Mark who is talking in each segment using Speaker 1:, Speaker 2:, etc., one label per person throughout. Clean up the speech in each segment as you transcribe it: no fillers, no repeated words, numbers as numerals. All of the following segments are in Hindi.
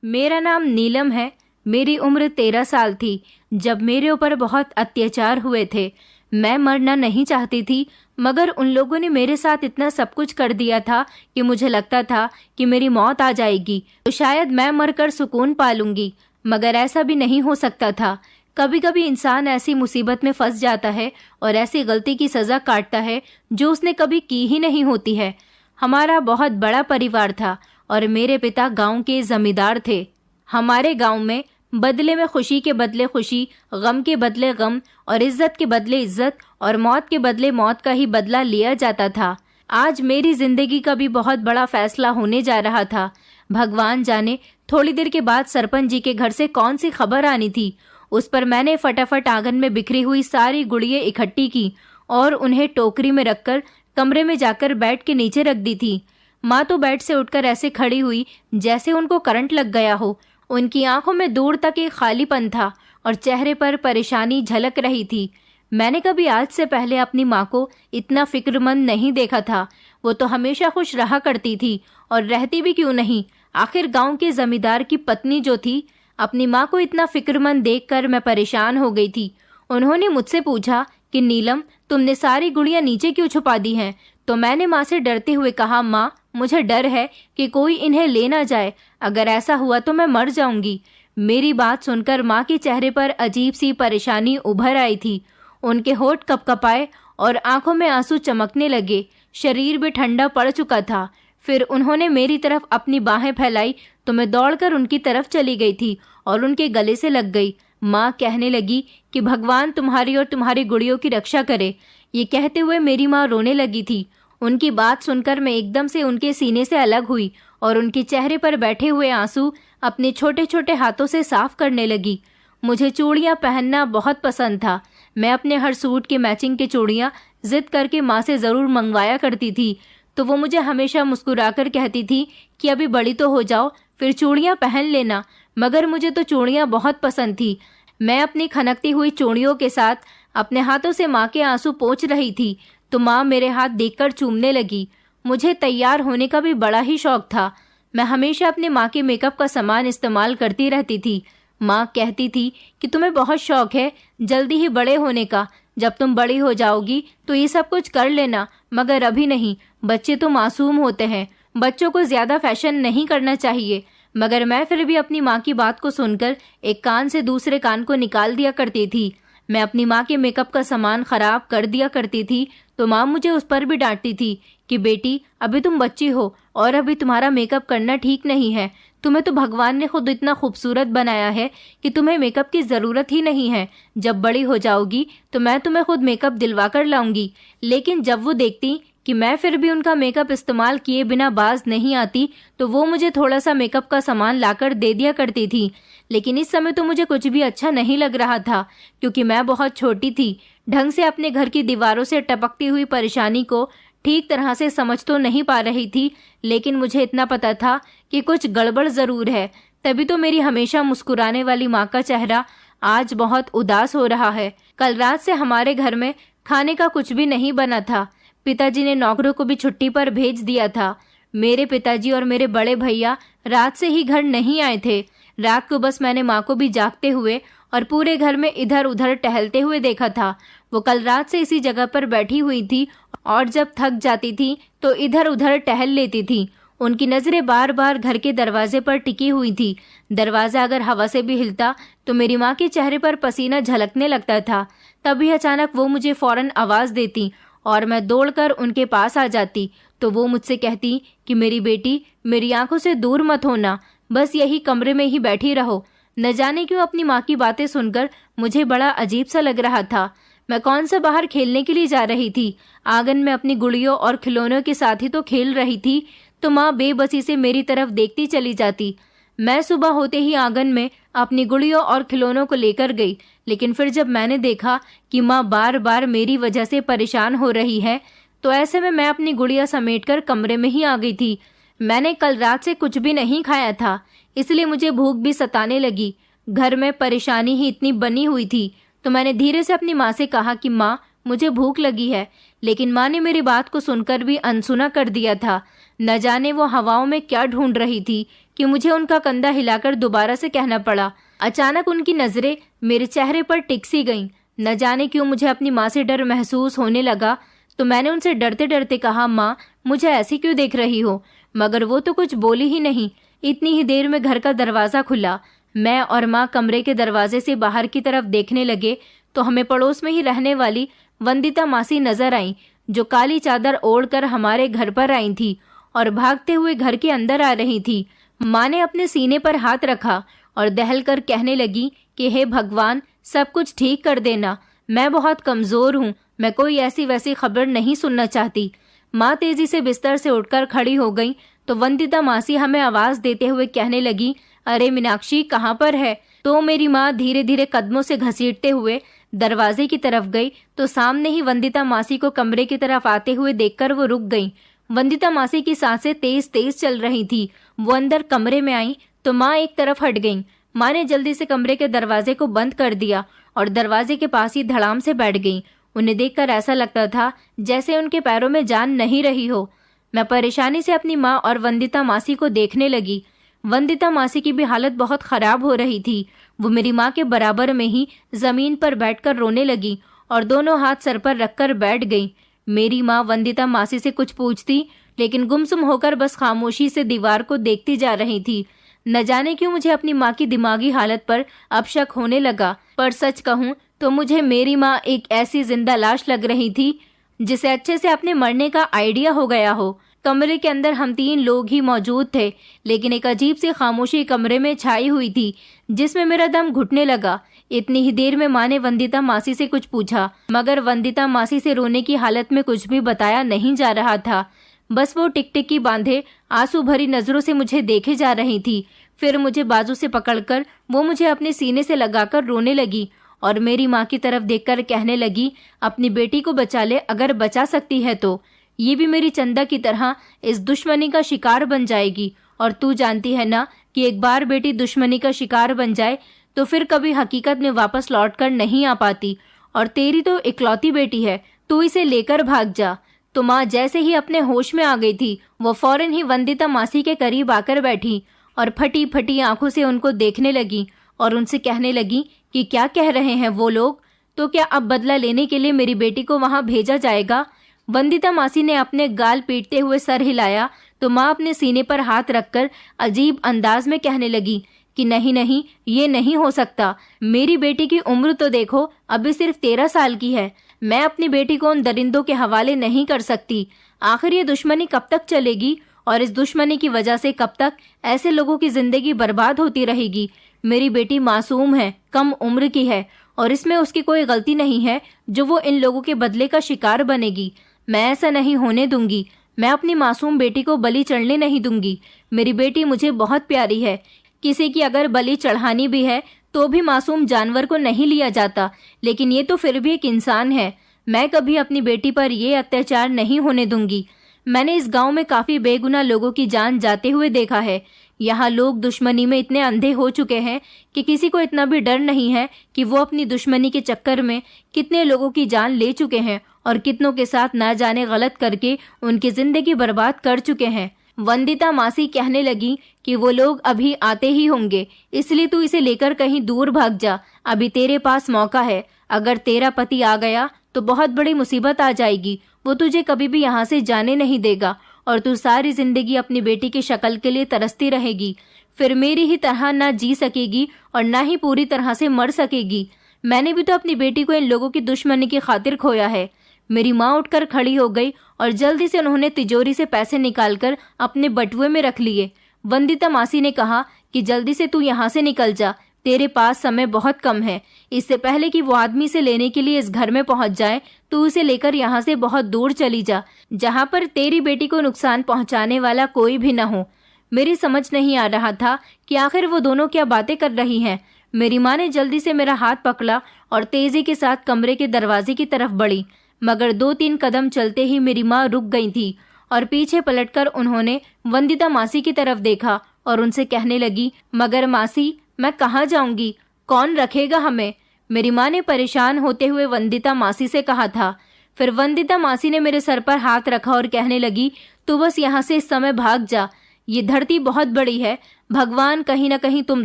Speaker 1: मेरा नाम नीलम है। मेरी उम्र 13 साल थी जब मेरे ऊपर बहुत अत्याचार हुए थे। मैं मरना नहीं चाहती थी, मगर उन लोगों ने मेरे साथ इतना सब कुछ कर दिया था कि मुझे लगता था कि मेरी मौत आ जाएगी तो शायद मैं मरकर सुकून पा लूंगी, मगर ऐसा भी नहीं हो सकता था। कभी कभी इंसान ऐसी मुसीबत में फंस जाता है और ऐसी गलती की सज़ा काटता है जो उसने कभी की ही नहीं होती है। हमारा बहुत बड़ा परिवार था और मेरे पिता गांव के जमींदार थे। हमारे गांव में बदले में खुशी के बदले खुशी, गम के बदले गम और इज्जत के बदले इज्जत और मौत के बदले मौत का ही बदला लिया जाता था। आज मेरी जिंदगी का भी बहुत बड़ा फैसला होने जा रहा था। भगवान जाने थोड़ी देर के बाद सरपंच जी के घर से कौन सी खबर आनी थी। उस पर मैंने फटाफट आंगन में बिखरी हुई सारी गुड़ियां इकट्ठी की और उन्हें टोकरी में रखकर कमरे में जाकर बेड के नीचे रख दी थी। माँ तो बेड से उठकर ऐसे खड़ी हुई जैसे उनको करंट लग गया हो। उनकी आंखों में दूर तक एक खालीपन था और चेहरे पर परेशानी झलक रही थी। मैंने कभी आज से पहले अपनी माँ को इतना फिक्रमंद नहीं देखा था। वो तो हमेशा खुश रहा करती थी और रहती भी क्यों नहीं। आखिर गांव के जमींदार की पत्नी जो थी। अपनी माँ को इतना फिक्रमंद देखकर मैं परेशान हो गई थी। उन्होंने मुझसे पूछा कि नीलम, तुमने सारी गुड़ियाँ नीचे क्यों छुपा दी हैं? तो मैंने माँ से डरते हुए कहा, माँ, मुझे डर है कि कोई इन्हें ले ना जाए। अगर ऐसा हुआ तो मैं मर जाऊंगी। मेरी बात सुनकर माँ के चेहरे पर अजीब सी परेशानी उभर आई थी। उनके होंठ कपकपाए और आंखों में आंसू चमकने लगे। शरीर भी ठंडा पड़ चुका था। फिर उन्होंने मेरी तरफ अपनी बाहें फैलाई तो मैं दौड़कर उनकी तरफ चली गई थी और उनके गले से लग गई। माँ कहने लगी कि भगवान तुम्हारी और तुम्हारी गुड़ियों की रक्षा करे। ये कहते हुए मेरी माँ रोने लगी थी। उनकी बात सुनकर मैं एकदम से उनके सीने से अलग हुई और उनके चेहरे पर बैठे हुए आंसू अपने छोटे छोटे हाथों से साफ करने लगी। मुझे चूड़ियाँ पहनना बहुत पसंद था। मैं अपने हर सूट के मैचिंग के चूड़ियाँ जिद करके माँ से ज़रूर मंगवाया करती थी, तो वो मुझे हमेशा मुस्कुराकर कहती थी कि अभी बड़ी तो हो जाओ, फिर चूड़ियाँ पहन लेना। मगर मुझे तो चूड़ियाँ बहुत पसंद थी। मैं अपनी खनकती हुई चूड़ियों के साथ अपने हाथों से माँ के आंसू पोंछ रही थी तो माँ मेरे हाथ देखकर चूमने लगी। मुझे तैयार होने का भी बड़ा ही शौक था। मैं हमेशा अपने माँ के मेकअप का सामान इस्तेमाल करती रहती थी। माँ कहती थी कि तुम्हें बहुत शौक है जल्दी ही बड़े होने का। जब तुम बड़ी हो जाओगी तो ये सब कुछ कर लेना, मगर अभी नहीं। बच्चे तो मासूम होते हैं, बच्चों को ज़्यादा फैशन नहीं करना चाहिए। मगर मैं फिर भी अपनी माँ की बात को सुनकर एक कान से दूसरे कान को निकाल दिया करती थी। मैं अपनी माँ के मेकअप का सामान खराब कर दिया करती थी तो माँ मुझे उस पर भी डांटती थी कि बेटी, अभी तुम बच्ची हो और अभी तुम्हारा मेकअप करना ठीक नहीं है। तुम्हें तो भगवान ने खुद इतना खूबसूरत बनाया है कि तुम्हें मेकअप की ज़रूरत ही नहीं है। जब बड़ी हो जाओगी तो मैं तुम्हें खुद मेकअप दिलवा कर लाऊंगी। लेकिन जब वो देखती कि मैं फिर भी उनका मेकअप इस्तेमाल किए बिना बाज नहीं आती तो वो मुझे थोड़ा सा मेकअप का सामान लाकर दे दिया करती थी। लेकिन इस समय तो मुझे कुछ भी अच्छा नहीं लग रहा था, क्योंकि मैं बहुत छोटी थी। ढंग से अपने घर की दीवारों से टपकती हुई परेशानी को ठीक तरह से समझ तो नहीं पा रही थी, लेकिन मुझे इतना पता था कि कुछ गड़बड़ ज़रूर है। तभी तो मेरी हमेशा मुस्कुराने वाली माँ का चेहरा आज बहुत उदास हो रहा है। कल रात से हमारे घर में खाने का कुछ भी नहीं बना था। पिताजी ने नौकरों को भी छुट्टी पर भेज दिया था। मेरे पिताजी और मेरे बड़े भैया रात से ही घर नहीं आए थे। रात को बस मैंने माँ को भी जागते हुए और पूरे घर में इधर उधर टहलते हुए देखा था। वो कल रात से इसी जगह पर बैठी हुई थी और जब थक जाती थी तो इधर उधर टहल लेती थी। उनकी नज़रें बार बार घर के दरवाजे पर टिकी हुई थी। दरवाज़ा अगर हवा से भी हिलता तो मेरी माँ के चेहरे पर पसीना झलकने लगता था। तभी अचानक वो मुझे फ़ौरन आवाज़ देती और मैं दौड़कर उनके पास आ जाती तो वो मुझसे कहती कि मेरी बेटी, मेरी आंखों से दूर मत होना, बस यही कमरे में ही बैठी रहो। न जाने क्यों अपनी माँ की बातें सुनकर मुझे बड़ा अजीब सा लग रहा था। मैं कौन सा बाहर खेलने के लिए जा रही थी। आंगन में अपनी गुड़ियों और खिलौनों के साथ ही तो खेल रही थी, तो माँ बेबसी से मेरी तरफ देखती चली जाती। मैं सुबह होते ही आंगन में अपनी गुड़ियों और खिलौनों को लेकर गई, लेकिन फिर जब मैंने देखा कि माँ बार बार मेरी वजह से परेशान हो रही है तो ऐसे में मैं अपनी गुड़िया समेटकर कमरे में ही आ गई थी। मैंने कल रात से कुछ भी नहीं खाया था, इसलिए मुझे भूख भी सताने लगी। घर में परेशानी ही इतनी बनी हुई थी तो मैंने धीरे से अपनी माँ से कहा कि माँ, मुझे भूख लगी है। लेकिन माँ ने मेरी बात को सुनकर भी अनसुना कर दिया था। न जाने वो हवाओं में क्या ढूंढ रही थी कि मुझे उनका कंधा हिलाकर दोबारा से कहना पड़ा। अचानक उनकी नजरें मेरे चेहरे पर टिक सी गईं। न जाने क्यों मुझे अपनी माँ से डर महसूस होने लगा, तो मैंने उनसे डरते डरते कहा, माँ मुझे ऐसी क्यों देख रही हो? मगर वो तो कुछ बोली ही नहीं। इतनी ही देर में घर का दरवाज़ा खुला। मैं और माँ कमरे के दरवाजे से बाहर की तरफ देखने लगे तो हमें पड़ोस में ही रहने वाली वंदिता मासी नजर आई, जो काली चादर ओढ़कर हमारे घर पर आई थी और भागते हुए घर के अंदर आ रही थी। माँ ने अपने सीने पर हाथ रखा और दहल कर कहने लगी कि हे भगवान, सब कुछ ठीक कर देना। मैं बहुत कमज़ोर हूँ, मैं कोई ऐसी वैसी खबर नहीं सुनना चाहती। माँ तेजी से बिस्तर से उठकर खड़ी हो गई तो वंदिता मासी हमें आवाज़ देते हुए कहने लगी, अरे मीनाक्षी कहाँ पर है? तो मेरी माँ धीरे धीरे कदमों से घसीटते हुए दरवाजे की तरफ गई तो सामने ही वंदिता मासी को कमरे की तरफ आते हुए देखकर वो रुक गई। वंदिता मासी की सांसें तेज तेज चल रही थी। वो अंदर कमरे में आई तो माँ एक तरफ हट गई। माँ ने जल्दी से कमरे के दरवाजे को बंद कर दिया और दरवाजे के पास ही धड़ाम से बैठ गई। उन्हें देखकर ऐसा लगता था जैसे उनके पैरों में जान नहीं रही हो। मैं परेशानी से अपनी माँ और वंदिता मासी को देखने लगी। वंदिता मासी की भी हालत बहुत खराब हो रही थी। वो मेरी माँ के बराबर में ही जमीन पर बैठकर रोने लगी और दोनों हाथ सर पर रखकर बैठ गई। मेरी माँ वंदिता मासी से कुछ पूछती, लेकिन गुमसुम होकर बस खामोशी से दीवार को देखती जा रही थी। न जाने क्यों मुझे अपनी माँ की दिमागी हालत पर अब शक होने लगा, पर सच कहूँ तो मुझे मेरी माँ एक ऐसी जिंदा लाश लग रही थी जिसे अच्छे से अपने मरने का आइडिया हो गया हो। कमरे के अंदर हम 3 लोग ही मौजूद थे, लेकिन एक अजीब सी खामोशी कमरे में छाई हुई थी जिसमें मेरा दम घुटने लगा। इतनी ही देर में माँ ने वंदिता मासी से कुछ पूछा, मगर वंदिता मासी से रोने की हालत में कुछ भी बताया नहीं जा रहा था। बस वो टिकटिकी बांधे आंसू भरी नजरों से मुझे देखे जा रही थी। फिर मुझे बाजू से पकड़कर वो मुझे अपने सीने से लगाकर रोने लगी और मेरी माँ की तरफ देखकर कहने लगी, अपनी बेटी को बचा ले, अगर बचा सकती है तो। ये भी मेरी चंदा की तरह इस दुश्मनी का शिकार बन जाएगी, और तू जानती है ना कि एक बार बेटी दुश्मनी का शिकार बन जाए तो फिर कभी हकीकत में वापस लौटकर नहीं आ पाती। और तेरी तो इकलौती बेटी है, तू इसे लेकर भाग जा। तो माँ जैसे ही अपने होश में आ गई थी, वो फौरन ही वंदिता मासी के करीब आकर बैठी और फटी फटी आंखों से उनको देखने लगी और उनसे कहने लगी कि क्या कह रहे हैं वो लोग? तो क्या अब बदला लेने के लिए मेरी बेटी को वहां भेजा जाएगा? वंदिता मासी ने अपने गाल पीटते हुए सर हिलाया तो माँ अपने सीने पर हाथ रखकर अजीब अंदाज में कहने लगी कि नहीं नहीं, ये नहीं हो सकता। मेरी बेटी की उम्र तो देखो, अभी सिर्फ 13 साल की है। मैं अपनी बेटी को उन दरिंदों के हवाले नहीं कर सकती। आखिर ये दुश्मनी कब तक चलेगी और इस दुश्मनी की वजह से कब तक ऐसे लोगों की जिंदगी बर्बाद होती रहेगी? मेरी बेटी मासूम है, कम उम्र की है और इसमें उसकी कोई गलती नहीं है जो वो इन लोगों के बदले का शिकार बनेगी। मैं ऐसा नहीं होने दूंगी। मैं अपनी मासूम बेटी को बलि चढ़ने नहीं दूंगी। मेरी बेटी मुझे बहुत प्यारी है। किसी की अगर बलि चढ़ानी भी है तो भी मासूम जानवर को नहीं लिया जाता, लेकिन ये तो फिर भी एक इंसान है। मैं कभी अपनी बेटी पर ये अत्याचार नहीं होने दूंगी। मैंने इस गांव में काफी बेगुनाह लोगों की जान जाते हुए देखा है। यहाँ लोग दुश्मनी में इतने अंधे हो चुके हैं कि किसी को इतना भी डर नहीं है कि वो अपनी दुश्मनी के चक्कर में कितने लोगों की जान ले चुके हैं और कितनों के साथ ना जाने गलत करके उनकी जिंदगी बर्बाद कर चुके हैं। वंदिता मासी कहने लगी कि वो लोग अभी आते ही होंगे, इसलिए तू इसे लेकर कहीं दूर भाग जा। अभी तेरे पास मौका है। अगर तेरा पति आ गया तो बहुत बड़ी मुसीबत आ जाएगी। वो तुझे कभी भी यहाँ से जाने नहीं देगा और तू सारी जिंदगी अपनी बेटी की शक्ल के लिए तरसती रहेगी। फिर मेरी ही तरह ना जी सकेगी और ना ही पूरी तरह से मर सकेगी। मैंने भी तो अपनी बेटी को इन लोगों की दुश्मनी की खातिर खोया है। मेरी माँ उठकर खड़ी हो गई और जल्दी से उन्होंने तिजोरी से पैसे निकालकर अपने बटुए में रख लिए। वंदिता मासी ने कहा कि जल्दी से तू यहाँ से निकल जा, तेरे पास समय बहुत कम है। इससे पहले कि वो आदमी से लेने के लिए इस घर में पहुंच जाए, तू उसे लेकर यहाँ से बहुत दूर चली जा, जहाँ पर तेरी बेटी को नुकसान पहुँचाने वाला कोई भी न हो। मेरी समझ नहीं आ रहा था कि आखिर वो दोनों क्या बातें कर रही हैं। मेरी माँ ने जल्दी से मेरा हाथ पकड़ा और तेजी के साथ कमरे के दरवाजे की तरफ बढ़ी, मगर 2-3 कदम चलते ही मेरी माँ रुक गई थी और पीछे पलटकर उन्होंने वंदिता मासी की तरफ देखा और उनसे कहने लगी, मगर मासी, मैं कहाँ जाऊंगी? कौन रखेगा हमें? मेरी माँ ने परेशान होते हुए वंदिता मासी से कहा था। फिर वंदिता मासी ने मेरे सर पर हाथ रखा और कहने लगी, तू बस यहाँ से इस समय भाग जा। ये धरती बहुत बड़ी है, भगवान कहीं ना कहीं तुम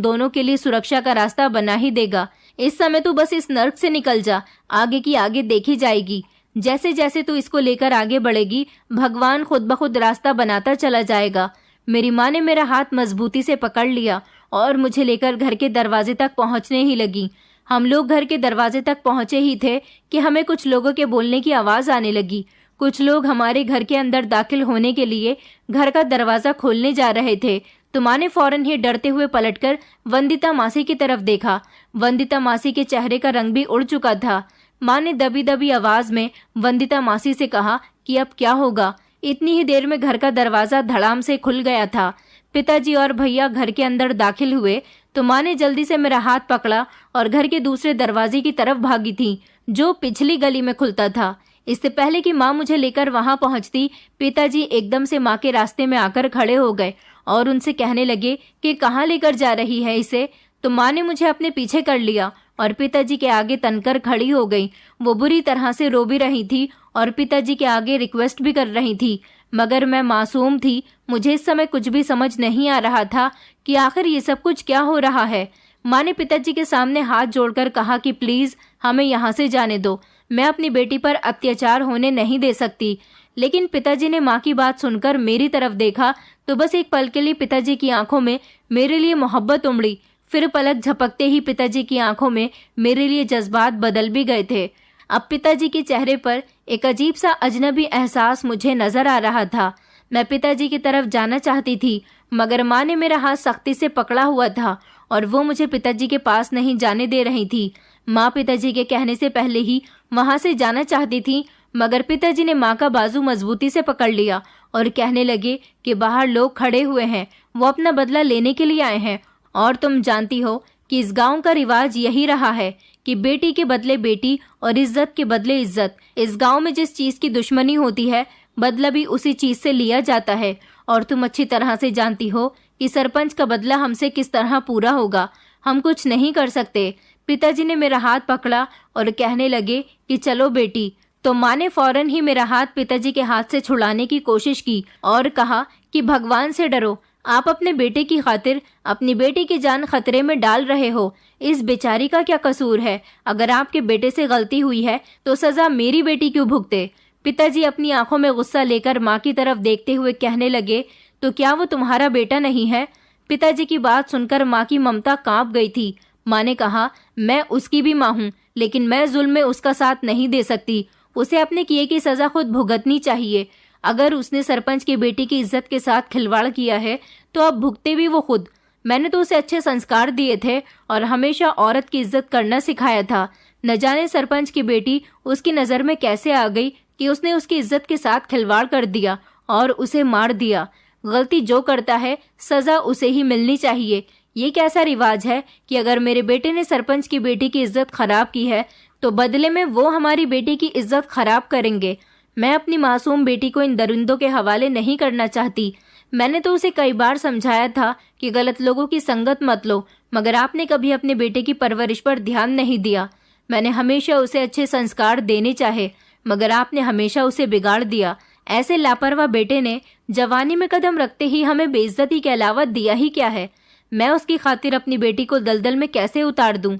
Speaker 1: दोनों के लिए सुरक्षा का रास्ता बना ही देगा। इस समय तू बस इस नर्क से निकल जा, आगे की आगे देखी जाएगी। जैसे जैसे तू इसको लेकर आगे बढ़ेगी, भगवान खुद ब खुद रास्ता बनाता चला जाएगा। मेरी माँ ने मेरा हाथ मजबूती से पकड़ लिया और मुझे लेकर घर के दरवाजे तक पहुंचने ही लगी। हम लोग घर के दरवाजे तक पहुंचे ही थे कि हमें कुछ लोगों के बोलने की आवाज आने लगी। कुछ लोग हमारे घर के अंदर दाखिल होने के लिए घर का दरवाजा खोलने जा रहे थे। तो माँ ने फौरन ही डरते हुए पलटकर वंदिता मासी की तरफ देखा। वंदिता मासी के चेहरे का रंग भी उड़ चुका था। माँ ने दबी दबी आवाज में वंदिता मासी से कहा कि अब क्या होगा। इतनी ही देर में घर का दरवाजा धड़ाम से खुल गया था। पिताजी और भैया घर के अंदर दाखिल हुए तो माँ ने जल्दी से मेरा हाथ पकड़ा और घर के दूसरे दरवाजे की तरफ भागी थी, जो पिछली गली में खुलता था। इससे पहले कि माँ मुझे लेकर वहां पहुंचती, पिताजी एकदम से माँ के रास्ते में आकर खड़े हो गए और उनसे कहने लगे कि कहाँ लेकर जा रही है इसे। तो माँ ने मुझे अपने पीछे कर लिया और पिताजी के आगे तनकर खड़ी हो गई। वो बुरी तरह से रो भी रही थी और पिताजी के आगे रिक्वेस्ट भी कर रही थी, मगर मैं मासूम थी। मुझे इस समय कुछ भी समझ नहीं आ रहा था कि आखिर ये सब कुछ क्या हो रहा है। माँ ने पिताजी के सामने हाथ जोड़कर कहा कि प्लीज हमें यहाँ से जाने दो, मैं अपनी बेटी पर अत्याचार होने नहीं दे सकती। लेकिन पिताजी ने माँ की बात सुनकर मेरी तरफ देखा तो बस एक पल के लिए पिताजी की आंखों में मेरे लिए मोहब्बत उमड़ी। फिर पलक झपकते ही पिताजी की आंखों में मेरे लिए जज्बात बदल भी गए थे। अब पिताजी के चेहरे पर एक अजीब सा अजनबी एहसास मुझे नजर आ रहा था। मैं पिताजी की तरफ जाना चाहती थी, मगर माँ ने मेरा हाथ सख्ती से पकड़ा हुआ था और वो मुझे पिताजी के पास नहीं जाने दे रही थी। माँ पिताजी के कहने से पहले ही वहां से जाना चाहती थी, मगर पिताजी ने माँ का बाजू मजबूती से पकड़ लिया और कहने लगे कि बाहर लोग खड़े हुए हैं, वो अपना बदला लेने के लिए आए हैं। और तुम जानती हो कि इस गांव का रिवाज यही रहा है कि बेटी के बदले बेटी और इज्जत के बदले इज्जत। इस गांव में जिस चीज की दुश्मनी होती है, बदला भी उसी चीज से लिया जाता है। और तुम अच्छी तरह से जानती हो कि सरपंच का बदला हमसे किस तरह पूरा होगा। हम कुछ नहीं कर सकते। पिताजी ने मेरा हाथ पकड़ा और कहने लगे कि चलो बेटी। तो माँ ने फौरन ही मेरा हाथ पिताजी के हाथ से छुड़ाने की कोशिश की और कहा कि भगवान से डरो, आप अपने बेटे की खातिर अपनी बेटी की जान खतरे में डाल रहे हो। इस बेचारी का क्या कसूर है? अगर आपके बेटे से गलती हुई है तो सजा मेरी बेटी क्यों भुगते? पिताजी अपनी आंखों में गुस्सा लेकर माँ की तरफ देखते हुए कहने लगे, तो क्या वो तुम्हारा बेटा नहीं है? पिताजी की बात सुनकर माँ की ममता कांप गई थी। माँ ने कहा, मैं उसकी भी माँ हूँ, लेकिन मैं जुल्म में उसका साथ नहीं दे सकती। उसे अपने किए की सजा खुद भुगतनी चाहिए। अगर उसने सरपंच की बेटी की इज्जत के साथ खिलवाड़ किया है तो अब भुगते भी वो खुद। मैंने तो उसे अच्छे संस्कार दिए थे और हमेशा औरत की इज्जत करना सिखाया था। न जाने सरपंच की बेटी उसकी नज़र में कैसे आ गई कि उसने उसकी इज्जत के साथ खिलवाड़ कर दिया और उसे मार दिया। गलती जो करता है सजा उसे ही मिलनी चाहिए। ये कैसा रिवाज है कि अगर मेरे बेटे ने सरपंच की बेटी की इज्जत खराब की है तो बदले में वो हमारी बेटी की इज्जत खराब करेंगे। मैं अपनी मासूम बेटी को इन दरिंदों के हवाले नहीं करना चाहती। मैंने तो उसे कई बार समझाया था कि गलत लोगों की संगत मत लो, मगर आपने कभी अपने बेटे की परवरिश पर ध्यान नहीं दिया। मैंने हमेशा उसे अच्छे संस्कार देने चाहे, मगर आपने हमेशा उसे बिगाड़ दिया। ऐसे लापरवाह बेटे ने जवानी में कदम रखते ही हमें बेइज्जती के अलावा दिया ही क्या है? मैं उसकी खातिर अपनी बेटी को दलदल में कैसे उतार दूं?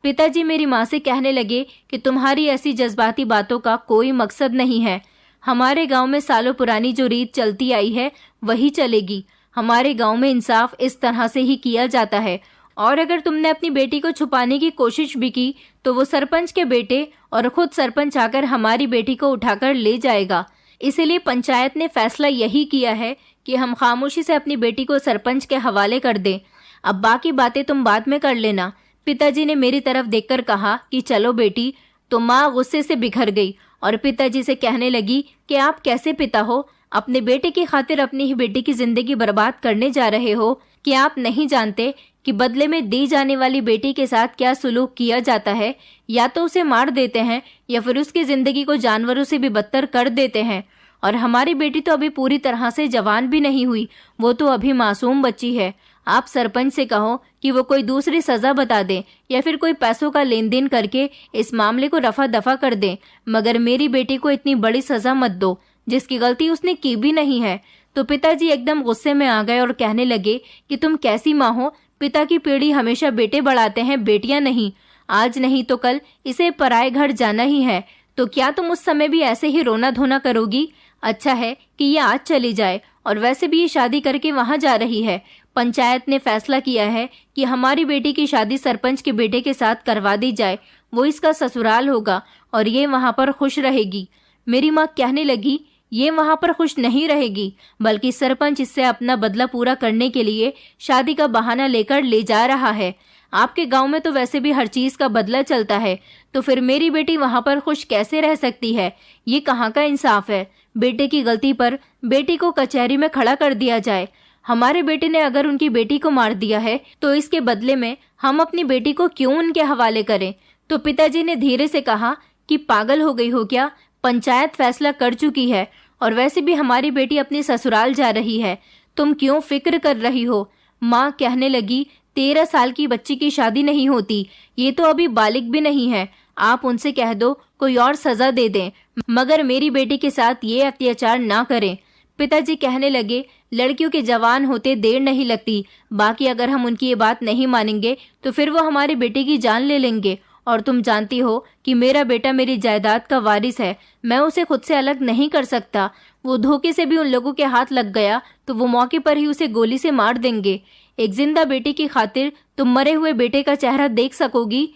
Speaker 1: पिताजी मेरी माँ से कहने लगे कि तुम्हारी ऐसी जज्बाती बातों का कोई मकसद नहीं है। हमारे गांव में सालों पुरानी जो रीत चलती आई है वही चलेगी। हमारे गांव में इंसाफ इस तरह से ही किया जाता है, और अगर तुमने अपनी बेटी को छुपाने की कोशिश भी की तो वो सरपंच के बेटे और खुद सरपंच आकर हमारी बेटी को उठाकर ले जाएगा। इसीलिए पंचायत ने फैसला यही किया है कि हम खामोशी से अपनी बेटी को सरपंच के हवाले कर दें। अब बाकी बातें तुम बाद में कर लेना। पिताजी ने मेरी तरफ देखकर कहा कि चलो बेटी। तो माँ गुस्से से बिखर गई और पिताजी से कहने लगी कि आप कैसे पिता हो? अपने बेटे की खातिर अपनी ही बेटी की जिंदगी बर्बाद करने जा रहे हो। कि आप नहीं जानते कि बदले में दी जाने वाली बेटी के साथ क्या सुलूक किया जाता है? या तो उसे मार देते हैं या फिर उसकी जिंदगी को जानवरों से भी बदतर कर देते हैं। और हमारी बेटी तो अभी पूरी तरह से जवान भी नहीं हुई, वो तो अभी मासूम बच्ची है। आप सरपंच से कहो कि वो कोई दूसरी सजा बता दे या फिर कोई पैसों का लेन देन करके इस मामले को रफा दफा कर दे, मगर मेरी बेटी को इतनी बड़ी सजा मत दो। जिसकी गलती उसने की भी नहीं है। तो पिताजी एकदम गुस्से में आ गए और कहने लगे कि तुम कैसी माँ हो, पिता की पीढ़ी हमेशा बेटे बढ़ाते हैं, बेटियां नहीं। आज नहीं तो कल इसे पराए घर जाना ही है, तो क्या तुम उस समय भी ऐसे ही रोना धोना करोगी? अच्छा है कि ये आज चली जाए, और वैसे भी ये शादी करके वहां जा रही है। पंचायत ने फैसला किया है कि हमारी बेटी की शादी सरपंच के बेटे के साथ करवा दी जाए, वो इसका ससुराल होगा और ये वहां पर खुश रहेगी। मेरी माँ कहने लगी, ये वहां पर खुश नहीं रहेगी, बल्कि सरपंच इससे अपना बदला पूरा करने के लिए शादी का बहाना लेकर ले जा रहा है। आपके गांव में तो वैसे भी हर चीज का बदला चलता है, तो फिर मेरी बेटी वहां पर खुश कैसे रह सकती है? ये कहाँ का इंसाफ है? बेटे की गलती पर बेटी को कचहरी में खड़ा कर दिया जाए। हमारे बेटे ने अगर उनकी बेटी को मार दिया है तो इसके बदले में हम अपनी बेटी को क्यों उनके हवाले करें? तो पिताजी ने धीरे से कहा कि पागल हो गई हो क्या? पंचायत फैसला कर चुकी है, और वैसे भी हमारी बेटी अपनी ससुराल जा रही है, तुम क्यों फिक्र कर रही हो? माँ कहने लगी, 13 साल की बच्ची की शादी नहीं होती, ये तो अभी बालिग भी नहीं है। आप उनसे कह दो कोई और सजा दे दें, मगर मेरी बेटी के साथ ये अत्याचार ना करें। पिताजी कहने लगे, लड़कियों के जवान होते देर नहीं लगती, बाकी अगर हम उनकी ये बात नहीं मानेंगे तो फिर वो हमारे बेटे की जान ले लेंगे, और तुम जानती हो कि मेरा बेटा मेरी जायदाद का वारिस है, मैं उसे खुद से अलग नहीं कर सकता। वो धोखे से भी उन लोगों के हाथ लग गया तो वो मौके पर ही उसे गोली से मार देंगे। एक जिंदा बेटे की खातिर तुम मरे हुए बेटे का चेहरा देख सकोगी?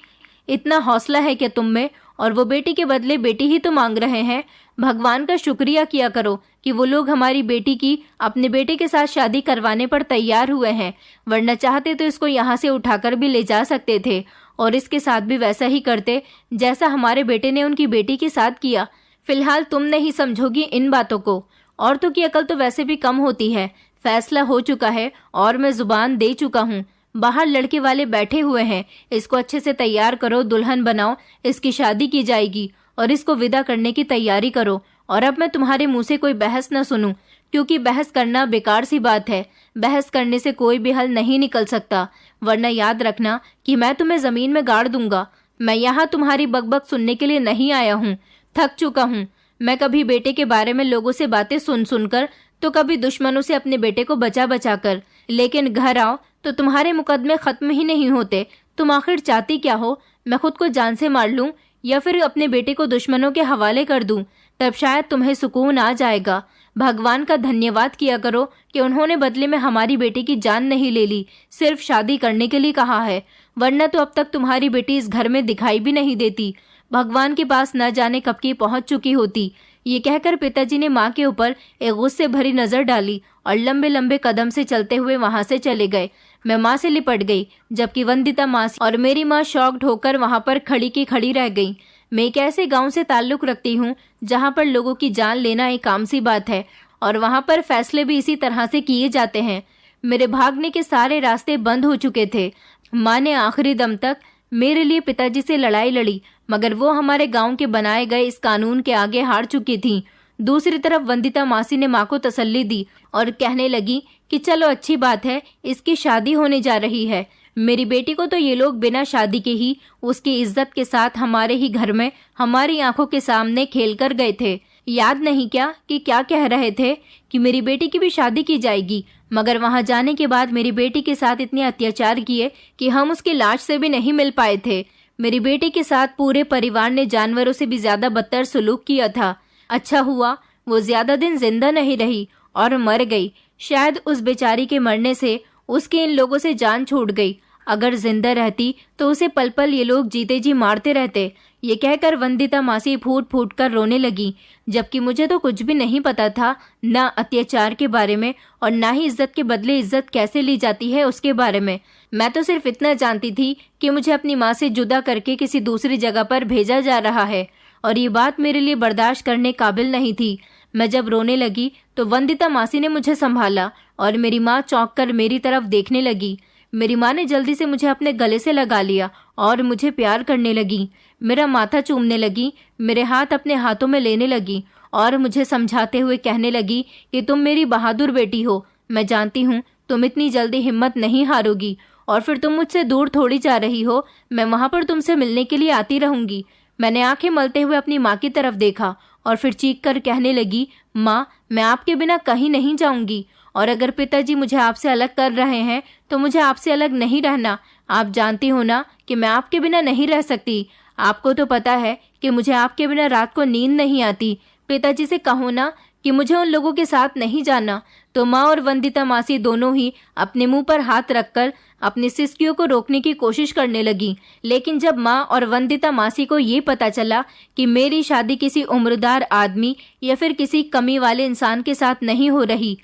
Speaker 1: इतना हौसला है क्या तुम में? और वो बेटी के बदले बेटी ही तो मांग रहे हैं। भगवान का शुक्रिया किया करो कि वो लोग हमारी बेटी की अपने बेटे के साथ शादी करवाने पर तैयार हुए हैं, वरना चाहते तो इसको यहाँ से उठाकर भी ले जा सकते थे और इसके साथ भी वैसा ही करते जैसा हमारे बेटे ने उनकी बेटी के साथ किया। फिलहाल तुम नहीं समझोगी इन बातों को। औरतों की अकल तो वैसे भी कम होती है। फैसला हो चुका है और मैं जुबान दे चुका हूँ। बाहर लड़के वाले बैठे हुए हैं, इसको अच्छे से तैयार करो, दुल्हन बनाओ, इसकी शादी की जाएगी और इसको विदा करने की तैयारी करो। और अब मैं तुम्हारे मुंह से कोई बहस न सुनूं, क्योंकि बहस करना बेकार सी बात है। बहस करने से कोई भी हल नहीं निकल सकता, वरना याद रखना कि मैं तुम्हें जमीन में गाड़ दूंगा। मैं यहाँ तुम्हारी बकबक सुनने के लिए नहीं आया हूँ, थक चुका हूँ। मैं कभी बेटे के बारे में लोगों से बातें सुन सुनकर, तो कभी दुश्मनों से अपने बेटे को बचा बचा कर, लेकिन घर आओ तो तुम्हारे मुकदमे खत्म ही नहीं होते। तुम आखिर चाहती क्या हो? मैं खुद को जान से मार लूं या फिर अपने बेटे को दुश्मनों के हवाले कर दूं? तब शायद तुम्हें सुकून आ जाएगा। भगवान का धन्यवाद किया करो कि उन्होंने बदले में हमारी बेटी की जान नहीं ले ली, सिर्फ शादी करने के लिए कहा है, वरना तो अब तक तुम्हारी बेटी इस घर में दिखाई भी नहीं देती। भगवान के पास न जाने कब की पहुंच चुकी होती। ये कहकर पिताजी ने माँ के ऊपर एक गुस्से भरी नजर डाली और लंबे लंबे कदम से चलते हुए वहां से चले गए। मैं माँ से लिपट गई, जबकि वंदिता माँ और मेरी माँ शॉक्ड होकर वहां पर खड़ी की खड़ी रह गई। मैं एक ऐसे गांव से ताल्लुक रखती हूँ जहां पर लोगों की जान लेना एक आम सी बात है, और वहां पर फैसले भी इसी तरह से किए जाते हैं। मेरे भागने के सारे रास्ते बंद हो चुके थे। माँ ने आखिरी दम तक मेरे लिए पिताजी से लड़ाई लड़ी, मगर वो हमारे गांव के बनाए गए इस कानून के आगे हार चुकी थी। दूसरी तरफ वंदिता मासी ने माँ को तसल्ली दी और कहने लगी कि चलो अच्छी बात है, इसकी शादी होने जा रही है। मेरी बेटी को तो ये लोग बिना शादी के ही उसकी इज्जत के साथ हमारे ही घर में हमारी आंखों के सामने खेल कर गए थे। याद नहीं क्या कि क्या कह रहे थे कि मेरी बेटी की भी शादी की जाएगी, मगर वहां जाने के बाद मेरी बेटी के साथ इतने अत्याचार किए कि हम उसकी लाश से भी नहीं मिल पाए थे। मेरी बेटी के साथ पूरे परिवार ने जानवरों से भी ज्यादा बदतर सलूक किया था। अच्छा हुआ वो ज्यादा दिन जिंदा नहीं रही और मर गई। शायद उस बेचारी के मरने से उसके इन लोगों से जान छूट गई। अगर जिंदा रहती तो उसे पल पल ये लोग जीते जी मारते रहते। ये कहकर वंदिता मासी फूट फूट कर रोने लगी, जबकि मुझे तो कुछ भी नहीं पता था, ना अत्याचार के बारे में और ना ही इज्जत के बदले इज्जत कैसे ली जाती है उसके बारे में। मैं तो सिर्फ इतना जानती थी कि मुझे अपनी माँ से जुदा करके किसी दूसरी जगह पर भेजा जा रहा है, और ये बात मेरे लिए बर्दाश्त करने काबिल नहीं थी। मैं जब रोने लगी तो वंदिता मासी ने मुझे संभाला और मेरी माँ चौंक कर मेरी तरफ देखने लगी। मेरी माँ ने जल्दी से मुझे अपने गले से लगा लिया और मुझे प्यार करने लगी। मेरा माथा चूमने लगी, मेरे हाथ अपने हाथों में लेने लगी और मुझे समझाते हुए कहने लगी कि तुम मेरी बहादुर बेटी हो। मैं जानती हूँ तुम इतनी जल्दी हिम्मत नहीं हारोगी, और फिर तुम मुझसे दूर थोड़ी जा रही हो। मैं वहाँ पर तुमसे मिलने के लिए आती रहूंगी। मैंने आंखें मलते हुए अपनी माँ की तरफ देखा और फिर चीख कर कहने लगी, माँ, मैं आपके बिना कहीं नहीं जाऊंगी, और अगर पिताजी मुझे आपसे अलग कर रहे हैं तो मुझे आपसे अलग नहीं रहना। आप जानती हो ना कि मैं आपके बिना नहीं रह सकती। आपको तो पता है कि मुझे आपके बिना रात को नींद नहीं आती। पिताजी से कहो ना कि मुझे उन लोगों के साथ नहीं जाना। तो माँ और वंदिता मासी दोनों ही अपने मुंह पर हाथ रखकर अपनी सिसकियों को रोकने की कोशिश करने लगी। लेकिन जब माँ और वंदिता मासी को ये पता चला कि मेरी शादी किसी उम्रदार आदमी या फिर किसी कमी वाले इंसान के साथ नहीं हो रही,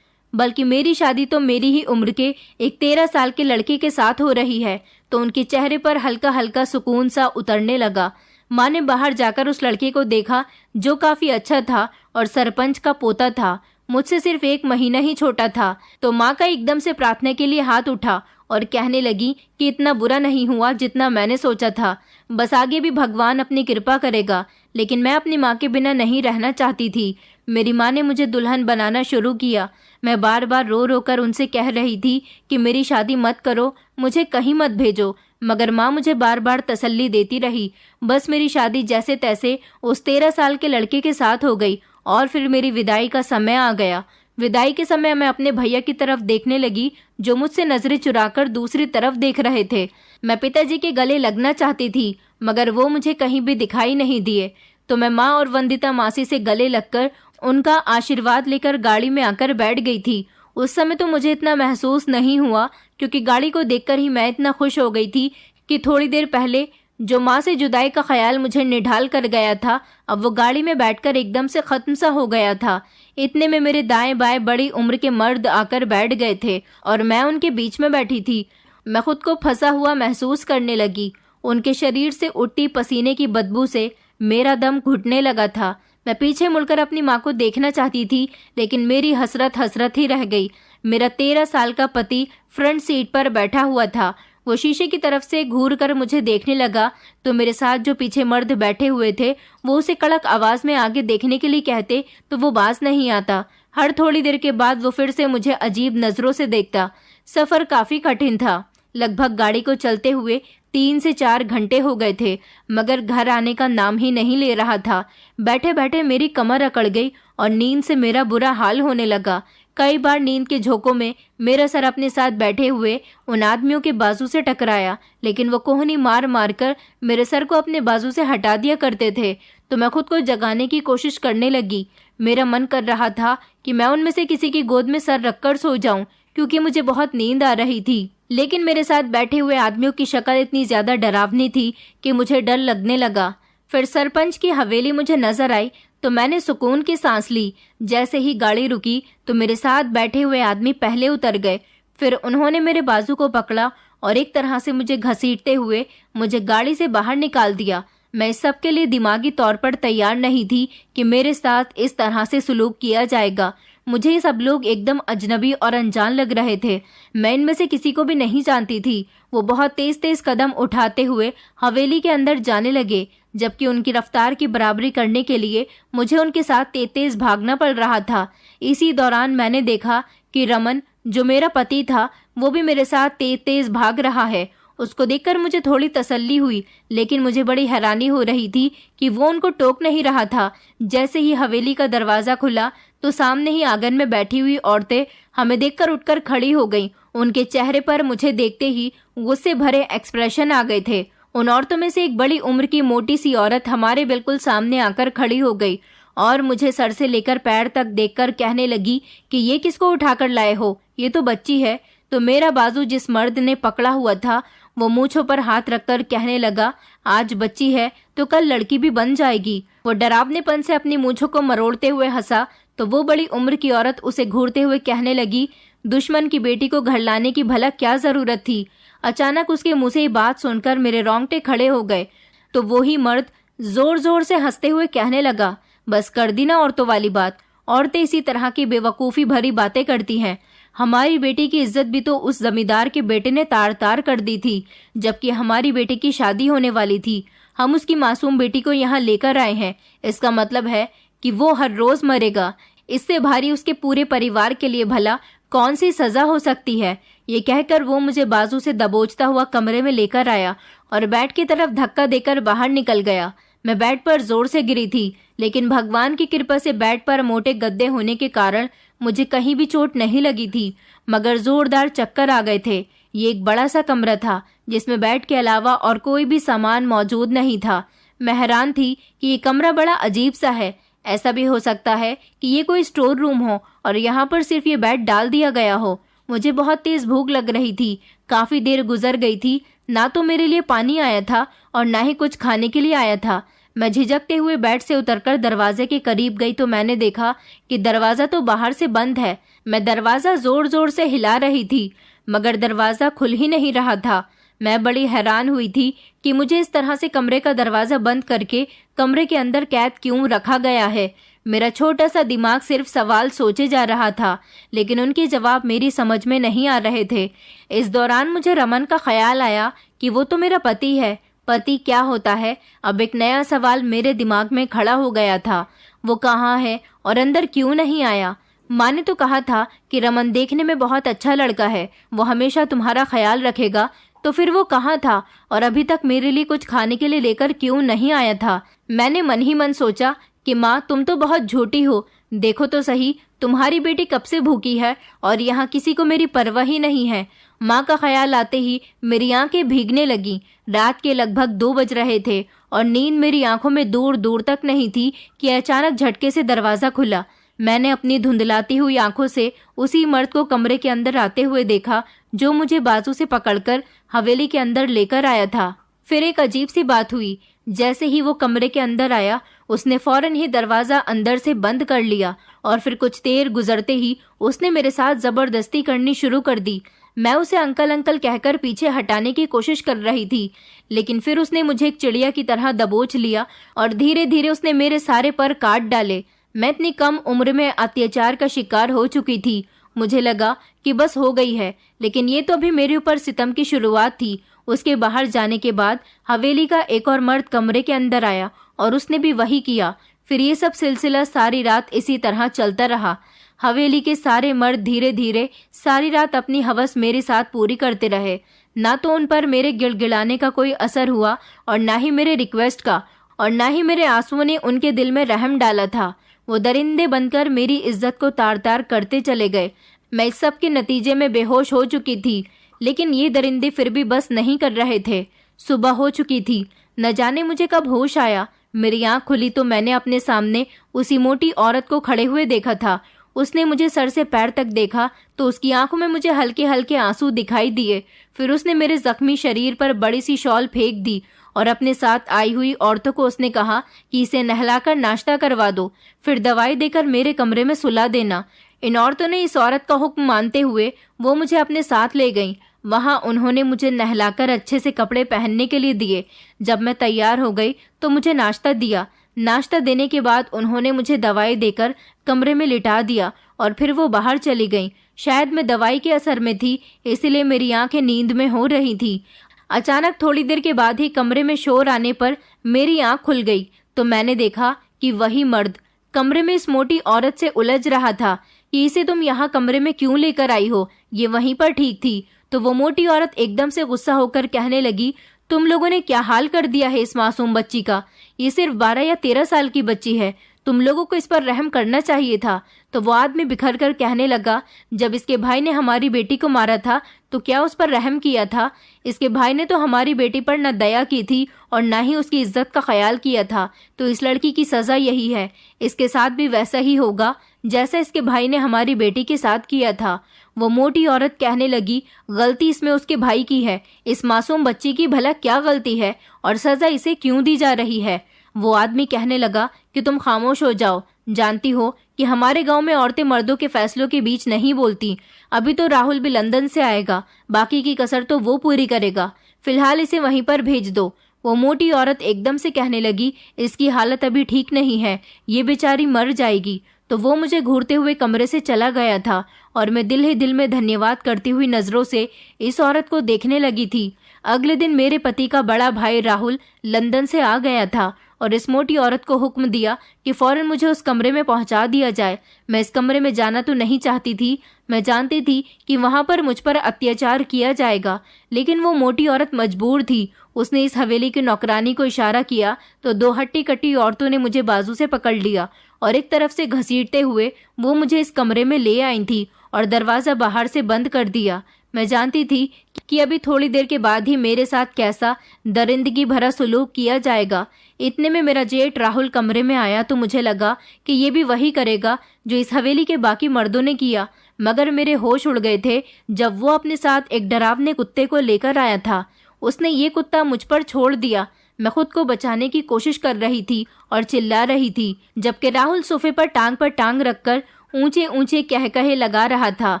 Speaker 1: बल्कि मेरी शादी तो मेरी ही उम्र के एक 13 साल के लड़के के साथ हो रही है, तो उनके चेहरे पर हल्का हल्का सुकून सा उतरने लगा। माँ ने बाहर जाकर उस लड़के को देखा जो काफी अच्छा था और सरपंच का पोता था। मुझसे सिर्फ 1 महीना ही छोटा था। तो माँ का एकदम से प्रार्थना के लिए हाथ उठा और कहने लगी कि इतना बुरा नहीं हुआ जितना मैंने सोचा था। बस आगे भी भगवान अपनी कृपा करेगा। लेकिन मैं अपनी माँ के बिना नहीं रहना चाहती थी। मेरी माँ ने मुझे दुल्हन बनाना शुरू किया। मैं बार बार रो रो कर उनसे कह रही थी कि मेरी शादी मत करो, मुझे कहीं मत भेजो, मगर माँ मुझे बार बार तसल्ली देती रही। बस मेरी शादी जैसे तैसे उस 13 साल के लड़के के साथ हो गई और फिर मेरी विदाई का समय आ गया। विदाई के समय मैं अपने भैया की तरफ देखने लगी जो मुझसे नजरें चुराकर दूसरी तरफ देख रहे थे। मैं पिताजी के गले लगना चाहती थी मगर वो मुझे कहीं भी दिखाई नहीं दिए। तो मैं माँ और वंदिता मासी से गले लगकर उनका आशीर्वाद लेकर गाड़ी में आकर बैठ गई थी। उस समय तो मुझे इतना महसूस नहीं हुआ क्योंकि गाड़ी को देखकर ही मैं इतना खुश हो गई थी कि थोड़ी देर पहले जो माँ से जुदाई का ख्याल मुझे निढाल कर गया था, अब वो गाड़ी में बैठकर एकदम से खत्म सा हो गया था। इतने में मेरे दाएं बाएं बड़ी उम्र के मर्द आकर बैठ गए थे और मैं उनके बीच में बैठी थी। मैं खुद को फंसा हुआ महसूस करने लगी। उनके शरीर से उठती पसीने की बदबू से मेरा दम घुटने लगा था। मैं पीछे मुड़कर अपनी माँ को देखना चाहती थी लेकिन मेरी हसरत हसरत ही रह गई। मेरा 13 साल का पति फ्रंट सीट पर बैठा हुआ था। वो शीशे की तरफ से घूर कर मुझे देखने लगा तो मेरे साथ जो पीछे मर्द बैठे हुए थे वो उसे कड़क आवाज में आगे देखने के लिए कहते तो वो बाज नहीं आता। हर थोड़ी देर के बाद वो फिर से मुझे अजीब नजरों से देखता। सफर काफी कठिन था। लगभग गाड़ी को चलते हुए 3 से 4 घंटे हो गए थे मगर घर आने का नाम ही नहीं ले रहा था। बैठे बैठे मेरी कमर अकड़ गई और नींद से मेरा बुरा हाल होने लगा। कई बार नींद के झोंकों में मेरा सर अपने साथ बैठे हुए उन आदमियों के बाजू से टकराया, लेकिन वो कोहनी मार मार कर मेरे सर को अपने बाजू से हटा दिया करते थे। तो मैं खुद को जगाने की कोशिश करने लगी। मेरा मन कर रहा था कि मैं उनमें से किसी की गोद में सर रखकर सो जाऊं क्योंकि मुझे बहुत नींद आ रही थी। लेकिन मेरे साथ बैठे हुए आदमियों की शक्ल इतनी ज्यादा डरावनी थी कि मुझे डर लगने लगा। फिर सरपंच की हवेली मुझे नजर आई तो मैंने सुकून की सांस ली। जैसे ही गाड़ी रुकी तो मेरे साथ बैठे हुए आदमी पहले उतर गए। फिर उन्होंने मेरे बाजू को पकड़ा और एक तरह से मुझे घसीटते हुए मुझे गाड़ी से बाहर निकाल दिया। मैं इस सब के लिए दिमागी तौर पर तैयार नहीं थी कि मेरे साथ इस तरह से सलूक किया जाएगा। मुझे ये सब लोग एकदम अजनबी और अनजान लग रहे थे। मैं इनमें से किसी को भी नहीं जानती थी। वो बहुत तेज तेज कदम उठाते हुए हवेली के अंदर जाने लगे, जबकि उनकी रफ्तार की बराबरी करने के लिए मुझे उनके साथ तेज तेज भागना पड़ रहा था। इसी दौरान मैंने देखा कि रमन, जो मेरा पति था, वो भी मेरे साथ तेज तेज भाग रहा है। उसको देखकर मुझे थोड़ी तसल्ली हुई, लेकिन मुझे बड़ी हैरानी हो रही थी कि वो उनको टोक नहीं रहा था। जैसे ही हवेली का दरवाजा खुला तो सामने ही आंगन में बैठी हुई औरतें हमें देखकर उठकर खड़ी हो गईं। उनके चेहरे पर मुझे देखते ही गुस्से भरे एक्सप्रेशन आ गए थे। उन औरतों में से एक बड़ी उम्र की मोटी सी औरत हमारे बिल्कुल सामने आकर खड़ी हो गई और मुझे सर से लेकर पैर तक देखकर कहने लगी कि ये किसको उठाकर लाए हो, ये तो बच्ची है। तो मेरा बाजू जिस मर्द ने पकड़ा हुआ था वो मूंछों पर हाथ रखकर कहने लगा, आज बच्ची है तो कल लड़की भी बन जाएगी। वो डरावनेपन से अपनी मूंछों को मरोड़ते हुए हंसा तो वो बड़ी उम्र की औरत उसे घूरते हुए कहने लगी, दुश्मन की बेटी को घर लाने की भला क्या जरूरत थी। अचानक उसके मुंह से ये बात सुनकर मेरे रोंगटे खड़े हो गए। तो वो ही मर्द जोर जोर से हंसते हुए कहने लगा, बस कर दी ना औरतों वाली बात। औरतें इसी तरह की बेवकूफ़ी भरी बातें करती हैं। हमारी बेटी की इज्जत भी तो उस जमींदार के बेटे ने तार तार कर दी थी, जबकि हमारी बेटी की शादी होने वाली थी। हम उसकी मासूम बेटी को यहाँ लेकर आए हैं। इसका मतलब है कि वो हर रोज मरेगा। इससे भारी उसके पूरे परिवार के लिए भला कौन सी सजा हो सकती है। ये कहकर वो मुझे बाजू से दबोचता हुआ कमरे में लेकर आया और बेड की तरफ धक्का देकर बाहर निकल गया। मैं बेड पर जोर से गिरी थी, लेकिन भगवान की कृपा से बेड पर मोटे गद्दे होने के कारण मुझे कहीं भी चोट नहीं लगी थी, मगर जोरदार चक्कर आ गए थे। ये एक बड़ा सा कमरा था जिसमें बेड के अलावा और कोई भी सामान मौजूद नहीं था। मैं हैरान थी कि ये कमरा बड़ा अजीब सा है। ऐसा भी हो सकता है कि ये कोई स्टोर रूम हो और यहाँ पर सिर्फ ये बेड डाल दिया गया हो। मुझे बहुत तेज भूख लग रही थी। काफी देर गुजर गई थी, ना तो मेरे लिए पानी आया था और ना ही कुछ खाने के लिए आया था। मैं झिझकते हुए बेड से उतरकर दरवाजे के करीब गई तो मैंने देखा कि दरवाजा तो बाहर से बंद है। मैं दरवाजा जोर जोर से हिला रही थी, मगर दरवाजा खुल ही नहीं रहा था। मैं बड़ी हैरान हुई थी कि मुझे इस तरह से कमरे का दरवाजा बंद करके कमरे के अंदर कैद क्यों रखा गया है। मेरा छोटा सा दिमाग सिर्फ सवाल सोचे जा रहा था, लेकिन उनके जवाब मेरी समझ में नहीं आ रहे थे। इस दौरान मुझे रमन का ख्याल आया कि वो तो मेरा पति है। पति क्या होता है? अब एक नया सवाल मेरे दिमाग में खड़ा हो गया था। वो कहाँ है और अंदर क्यों नहीं आया? माँ ने तो कहा था कि रमन देखने में बहुत अच्छा लड़का है, वो हमेशा तुम्हारा ख्याल रखेगा। तो फिर वो कहाँ था और अभी तक मेरे लिए कुछ खाने के लिए लेकर क्यों नहीं आया था? मैंने मन ही मन सोचा कि माँ, तुम तो बहुत झूठी हो। देखो तो सही, तुम्हारी बेटी कब से भूखी है और यहाँ किसी को मेरी परवाह ही नहीं है। माँ का ख्याल आते ही मेरी आंखें भीगने लगी। रात के लगभग 2 बज रहे थे और नींद मेरी आंखों में दूर दूर तक नहीं थी कि अचानक झटके से दरवाजा खुला। मैंने अपनी धुंधलाती हुई आंखों से उसी मर्द को कमरे के अंदर आते हुए देखा जो मुझे बाजू से पकड़कर हवेली के अंदर लेकर आया था। फिर एक अजीब सी बात हुई। जैसे ही वो कमरे के अंदर आया, उसने फौरन ही दरवाजा अंदर से बंद कर लिया और फिर कुछ देर गुजरते ही उसने मेरे साथ जबरदस्ती करनी शुरू कर दी। मैं उसे अंकल अंकल कहकर पीछे हटाने की कोशिश कर रही थी, लेकिन फिर उसने मुझे एक चिड़िया की तरह दबोच लिया और धीरे धीरे उसने मेरे सारे पर काट डाले। मैं इतनी कम उम्र में अत्याचार का शिकार हो चुकी थी। मुझे लगा कि बस हो गई है, लेकिन ये तो अभी मेरे ऊपर सितम की शुरुआत थी। उसके बाहर जाने के बाद हवेली का एक और मर्द कमरे के अंदर आया और उसने भी वही किया। फिर ये सब सिलसिला सारी रात इसी तरह चलता रहा। हवेली के सारे मर्द धीरे धीरे सारी रात अपनी हवस मेरे साथ पूरी करते रहे। ना तो उन पर मेरे गिड़गिड़ाने का कोई असर हुआ और ना ही मेरे रिक्वेस्ट का, और ना ही मेरे आंसुओं ने उनके दिल में रहम डाला था। वो दरिंदे बनकर मेरी इज्जत को तार तार करते चले गए। मैं इस सब के नतीजे में बेहोश हो चुकी थी, लेकिन ये दरिंदे फिर भी बस नहीं कर रहे थे। सुबह हो चुकी थी। न जाने मुझे कब होश आया। मेरी आंख खुली तो मैंने अपने सामने उसी मोटी औरत को खड़े हुए देखा था। उसने मुझे सर से पैर तक देखा तो उसकी आंखों में मुझे हल्के हल्के आंसू दिखाई दिए। फिर उसने मेरे जख्मी शरीर पर बड़ी सी शॉल फेंक दी और अपने साथ आई हुई औरतों को उसने कहा कि इसे नहलाकर नाश्ता करवा दो, फिर दवाई देकर मेरे कमरे में सुला देना। इन औरतों ने इस औरत का हुक्म मानते हुए वो मुझे अपने साथ ले गईं। वहां उन्होंने मुझे नहलाकर अच्छे से कपड़े पहनने के लिए दिए। जब मैं तैयार हो गई तो मुझे नाश्ता दिया। नाश्ता देने के बाद उन्होंने मुझे दवाई देकर कमरे में लिटा दिया और फिर वो बाहर चली गईं। शायद मैं दवाई के असर में थी, इसलिए मेरी आंखें नींद में हो रही थी। अचानक थोड़ी देर के बाद ही कमरे में शोर आने पर मेरी आंख खुल गई तो मैंने देखा कि वही मर्द कमरे में इस मोटी औरत से उलझ रहा था कि इसे तुम यहाँ कमरे में क्यों लेकर आई हो, ये वहीं पर ठीक थी। तो वो मोटी औरत एकदम से गुस्सा होकर कहने लगी, तुम लोगों ने क्या हाल कर दिया है इस मासूम बच्ची का। ये सिर्फ 12 या 13 साल की बच्ची है, तुम लोगों को इस पर रहम करना चाहिए था। तो वो आदमी बिखर कर कहने लगा, जब इसके भाई ने हमारी बेटी को मारा था तो क्या उस पर रहम किया था? इसके भाई ने तो हमारी बेटी पर न दया की थी और न ही उसकी इज्जत का ख्याल किया था। तो इस लड़की की सजा यही है, इसके साथ भी वैसा ही होगा जैसा इसके भाई ने हमारी बेटी के साथ किया था। वो मोटी औरत कहने लगी, गलती इसमें उसके भाई की है, इस मासूम बच्ची की भला क्या गलती है और सजा इसे क्यों दी जा रही है? वो आदमी कहने लगा कि तुम खामोश हो जाओ, जानती हो कि हमारे गांव में औरतें मर्दों के फैसलों के बीच नहीं बोलती। अभी तो राहुल भी लंदन से आएगा, बाकी की कसर तो वो पूरी करेगा। फिलहाल इसे वहीं पर भेज दो। वो मोटी औरत एकदम से कहने लगी, इसकी हालत अभी ठीक नहीं है, ये बेचारी मर जाएगी। तो वो मुझे घूरते हुए कमरे से चला गया था और मैं दिल ही दिल में धन्यवाद करती हुई नजरों से इस औरत को देखने लगी थी। अगले दिन मेरे पति का बड़ा भाई राहुल लंदन से आ गया था और इस मोटी औरत को हुक्म दिया कि फौरन मुझे उस कमरे में पहुंचा दिया जाए। मैं इस कमरे में जाना तो नहीं चाहती थी, मैं जानती थी कि वहां पर मुझ पर अत्याचार किया जाएगा, लेकिन वो मोटी औरत मजबूर थी। उसने इस हवेली की नौकरानी को इशारा किया तो दो हट्टी कट्टी औरतों ने मुझे बाजू से पकड़ लिया और एक तरफ से घसीटते हुए वो मुझे इस कमरे में ले आई थी और दरवाज़ा बाहर से बंद कर दिया। मैं जानती थी कि अभी थोड़ी देर के बाद ही मेरे साथ कैसा दरिंदगी भरा सलूक किया जाएगा। इतने में मेरा जेठ राहुल कमरे में आया तो मुझे लगा कि ये भी वही करेगा जो इस हवेली के बाकी मर्दों ने किया, मगर मेरे होश उड़ गए थे जब वो अपने साथ एक डरावने कुत्ते को लेकर आया था। उसने ये कुत्ता मुझ पर छोड़ दिया। मैं खुद को बचाने की कोशिश कर रही थी और चिल्ला रही थी, जबकि राहुल सोफे पर टांग रखकर ऊंचे ऊंचे कहकहे लगा रहा था।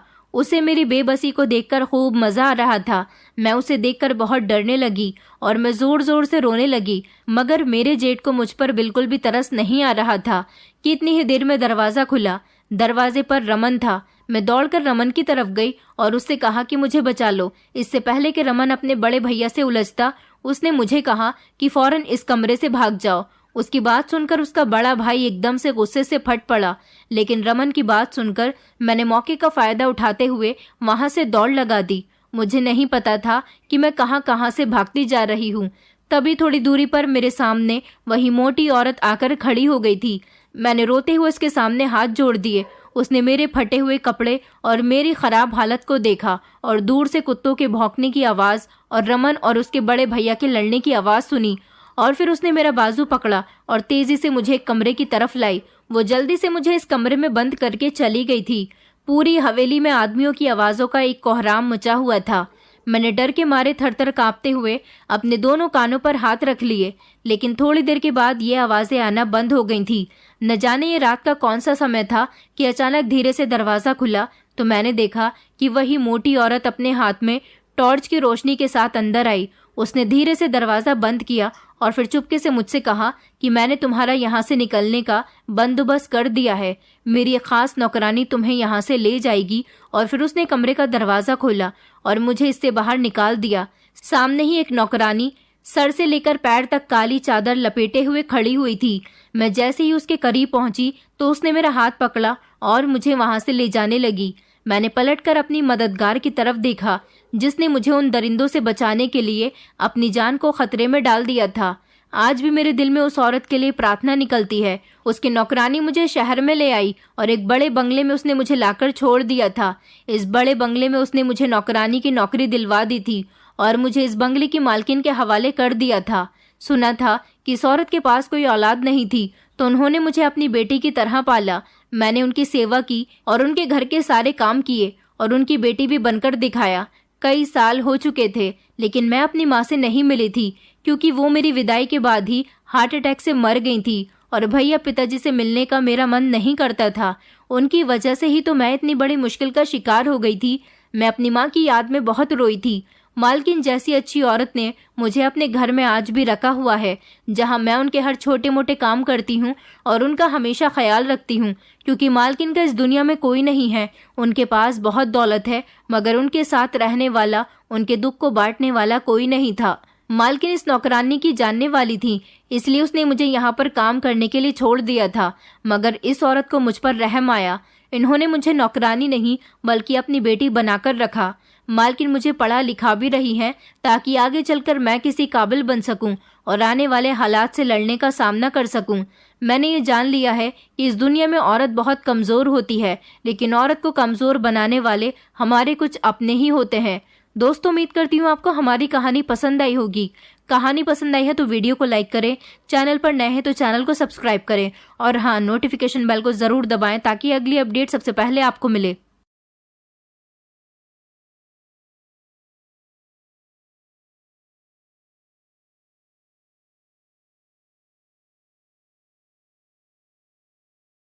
Speaker 1: उसे मेरी बेबसी को देखकर खूब मजा आ रहा था। मैं उसे देखकर बहुत डरने लगी और मैं जोर जोर से रोने लगी, मगर मेरे जेठ को मुझ पर बिल्कुल भी तरस नहीं आ रहा था कि इतनी ही देर में दरवाज़ा खुला। दरवाजे पर रमन था। मैं दौड़कर रमन की तरफ गई और उससे कहा कि मुझे बचा लो। इससे पहले कि रमन अपने बड़े भैया से उलझता, उसने मुझे कहा कि फौरन इस कमरे से भाग जाओ। उसकी बात सुनकर उसका बड़ा भाई एकदम से गुस्से से फट पड़ा, लेकिन रमन की बात सुनकर मैंने मौके का फायदा उठाते हुए वहां से दौड़ लगा दी। मुझे नहीं पता था कि मैं कहां कहां से भागती जा रही हूं। तभी थोड़ी दूरी पर मेरे सामने वही मोटी औरत आकर खड़ी हो गई थी। मैंने रोते हुए उसके सामने हाथ जोड़ दिए। उसने मेरे फटे हुए कपड़े और मेरी खराब हालत को देखा और दूर से कुत्तों के भौंकने की आवाज़ और रमन और उसके बड़े भैया के लड़ने की आवाज़ सुनी, और फिर उसने मेरा बाजू पकड़ा और तेजी से मुझे एक कमरे की तरफ लाई। वो जल्दी से मुझे इस कमरे में बंद करके चली गई थी। पूरी हवेली में आदमियों की आवाज़ों का एक कोहराम मचा हुआ था। मैंने डर के मारे थरथर कांपते हुए अपने दोनों कानों पर हाथ रख लिए, लेकिन थोड़ी देर के बाद ये आवाज़ें आना बंद हो गई थी। न जाने ये रात का कौन सा समय था कि अचानक धीरे से दरवाज़ा खुला तो मैंने देखा कि वही मोटी औरत अपने हाथ में टॉर्च की रोशनी के साथ अंदर आई। उसने धीरे से दरवाज़ा बंद किया और फिर चुपके से मुझसे कहा कि मैंने तुम्हारा यहाँ से निकलने का बंदोबस्त कर दिया है। मेरी एक खास नौकरानी तुम्हें यहाँ से ले जाएगी। और फिर उसने कमरे का दरवाज़ा खोला और मुझे इससे बाहर निकाल दिया। सामने ही एक नौकरानी सर से लेकर पैर तक काली चादर लपेटे हुए खड़ी हुई थी। मैं जैसे ही उसके करीब पहुंची तो उसने मेरा हाथ पकड़ा और मुझे वहां से ले जाने लगी। मैंने पलटकर अपनी मददगार की तरफ देखा, जिसने मुझे उन दरिंदों से बचाने के लिए अपनी जान को खतरे में डाल दिया था। आज भी मेरे दिल में उस औरत के लिए प्रार्थना निकलती है। उसकी नौकरानी मुझे शहर में ले आई और एक बड़े बंगले में उसने मुझे लाकर छोड़ दिया था। इस बड़े बंगले में उसने मुझे नौकरानी की नौकरी दिलवा दी थी और मुझे इस बंगले की मालकिन के हवाले कर दिया था। सुना था कि इस औरत के पास कोई औलाद नहीं थी, तो उन्होंने मुझे अपनी बेटी की तरह पाला। मैंने उनकी सेवा की और उनके घर के सारे काम किए और उनकी बेटी भी बनकर दिखाया। कई साल हो चुके थे, लेकिन मैं अपनी माँ से नहीं मिली थी, क्योंकि वो मेरी विदाई के बाद ही हार्ट अटैक से मर गई थी और भैया पिताजी से मिलने का मेरा मन नहीं करता था। उनकी वजह से ही तो मैं इतनी बड़ी मुश्किल का शिकार हो गई थी। मैं अपनी माँ की याद में बहुत रोई थी। मालकिन जैसी अच्छी औरत ने मुझे अपने घर में आज भी रखा हुआ है, जहां मैं उनके हर छोटे मोटे काम करती हूं और उनका हमेशा ख्याल रखती हूं, क्योंकि मालकिन का इस दुनिया में कोई नहीं है। उनके पास बहुत दौलत है, मगर उनके साथ रहने वाला, उनके दुख को बांटने वाला कोई नहीं था। मालकिन इस नौकरानी की जानने वाली थी, इसलिए उसने मुझे यहाँ पर काम करने के लिए छोड़ दिया था, मगर इस औरत को मुझ पर रहम आया। इन्होंने मुझे नौकरानी नहीं बल्कि अपनी बेटी बनाकर रखा। मालकिन मुझे पढ़ा लिखा भी रही है ताकि आगे चलकर मैं किसी काबिल बन सकूं और आने वाले हालात से लड़ने का सामना कर सकूं। मैंने ये जान लिया है कि इस दुनिया में औरत बहुत कमज़ोर होती है, लेकिन औरत को कमज़ोर बनाने वाले हमारे कुछ अपने ही होते हैं। दोस्तों, उम्मीद करती हूँ आपको हमारी कहानी पसंद आई होगी। कहानी पसंद आई है तो वीडियो को लाइक करें, चैनल पर नए हैं तो चैनल को सब्सक्राइब करें और हाँ, नोटिफिकेशन बेल को ज़रूर दबाएं ताकि अगली अपडेट सबसे पहले आपको मिले।